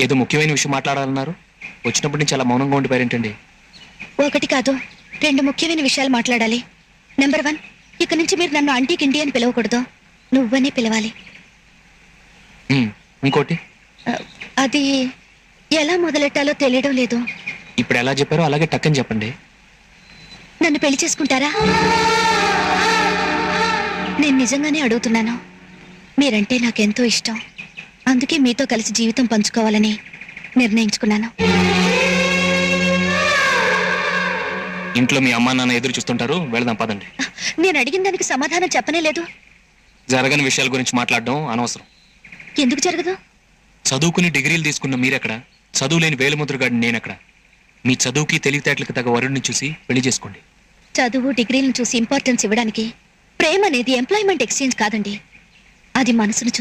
ఏదో ముఖ్యమైన విషయం మాట్లాడాలన్నారు. వచ్చినప్పటి నుంచి చాలా మౌనంగా ఉండిపోయారేంటండి? ఒకటి కాదు, 2 ముఖ్యమైన విషయాలు మాట్లాడాలి. నెంబర్ 1, ఇక నుంచి మీరు నన్ను ఆంటీ కిండి అని పిలవకూడదు, నువ్వనే పిలవాలి. ఇంకోటి, అది ఎలా మొదలెట్టాలో తెలియడం లేదు. ఇప్పుడు ఎలా చెప్పారో అలాగే టక్కని చెప్పండి. నన్ను పెళ్లి చేసుకుంటారా? నేను నిజంగానే అడుగుతున్నాను. మీరంటే నాకెంతో ఇష్టం. అందుకే మీతో కలిసి జీవితం పంచుకోవాలని నిర్ణయించుకున్నాను. ఇంట్లో మీ అమ్మా నాన్న ఎదురు చూస్తుంటారు, వెళదాం పదండి. నేను అడిగిన దానికి సమాధానం చెప్పనే లేదు. జరగని విషయాల గురించి మాట్లాడడం అనవసరం. ఎందుకు జరగదు? చదువుకుని డిగ్రీలు తీసుకున్న మీరెక్కడ, చదువులేని వేలుముద్రగాడిని నేనెక్కడ? మీ చదువుకి తెలివితేటలకు తగ్గ వరుడిని చూసి పెళ్లి చేసుకోండి. చదువు డిగ్రీలను చూసి ఇంపార్టెన్స్ ఇవ్వడానికి ప్రేమ అనేది ఎంప్లాయ్మెంట్ ఎక్స్చేంజ్ కాదండి. అది మనసును